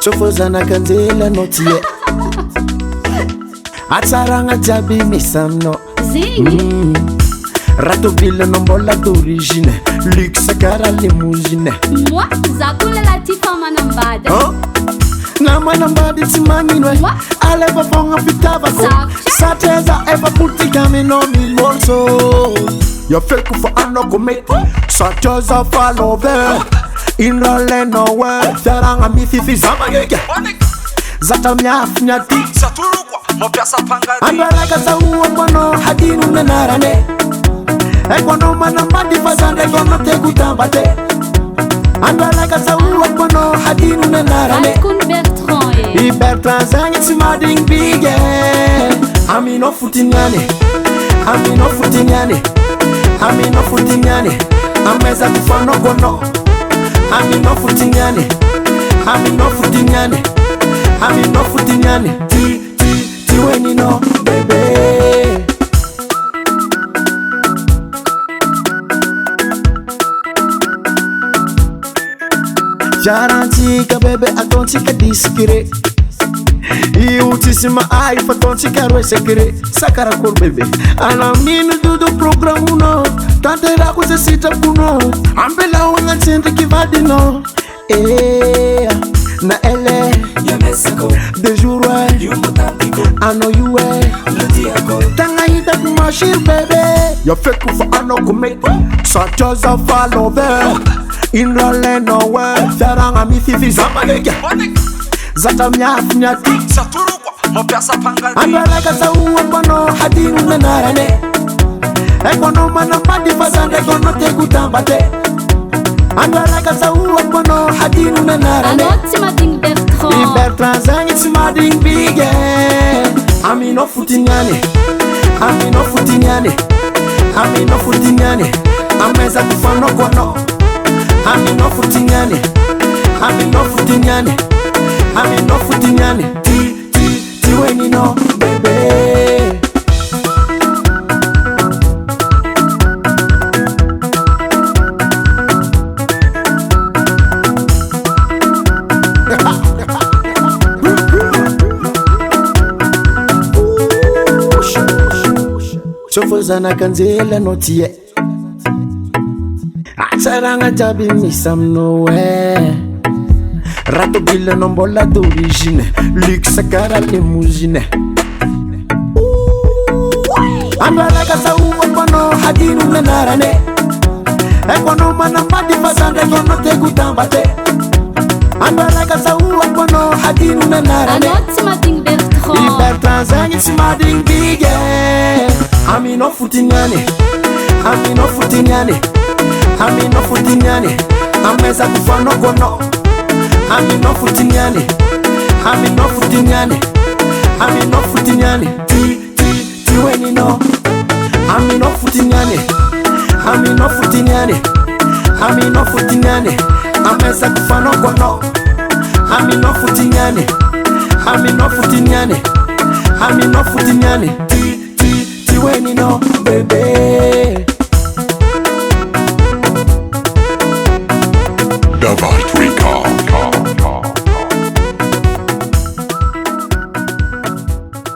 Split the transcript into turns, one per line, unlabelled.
Chofozana kanzela notie Atsaranga jabi misamno Ratobile nombola d'origine Luxe cara limousine
Moi, zakula la tifa manambada
Namanambadi timanginwe Aleva fonga fitavako Sateza eva putikame no milwonso Ya fake for anoko mate Sateza falove Inrole nowe Teranga mififi zamagege Zata mnyaf nyati Andalaka sa uwa mbono hadinu nenarane Ekono manambadi fazande kono te kutambate Andalaka sa uwa mbono hadinu nenarane
Alkun Bertrand
Bertrand zangi timading bige Amino futinyane Amino futinyane Amino futinyane Ameza kufano gono Amino futinyane Amino futinyane Amino futinyane Ti weni no baby Jarantika bebe atontika diskire Iutisima ai fatontika roi sekire Sakara kor bebe Alaminu dudu programu no Tante rako se sita kuno Ambela wanga tente kivadino Na ele De jour ouais I know you way Tanga hita kumashir bebe Ya feku fa anoko mate Sachoza follow there Inrole nowe Feranga mififi zamagege Zata mnyaf nyati Andalaka sa uwa mbono hadinu nenarane Ekono manambadi fazande kono te kutambate Andalaka sa uwa mbono hadinu nenarane
Anoti mading Bertrand
Bertrand zangi timading bige Amino futinyane Amino futinyane Amino futinyane Ameza kufano kono Amino futinyane Amino futinyane Amino futinyane Ti weni no baby Chofozana kanzela notie Atsaranga jabi misamno Ratobile nombola d'origine Luxe cara limousine Andalaka sa uwa mbono hadinu nenarane Ekono manambadi fazande kono te kutambate Andalaka sa uwa mbono hadinu nenarane
Anoti mading Bertrand
Bertrand zangi timading bige Amino futinyane Amino futinyane Amino futinyane Ameza kufano kono Amino futinyane Amino futinyane Amino futinyane Ti weni no Amino futinyane Amino futinyane Amino futinyane Ameza kufano kono Amino futinyane Amino futinyane Amino futinyane Ti weni no baby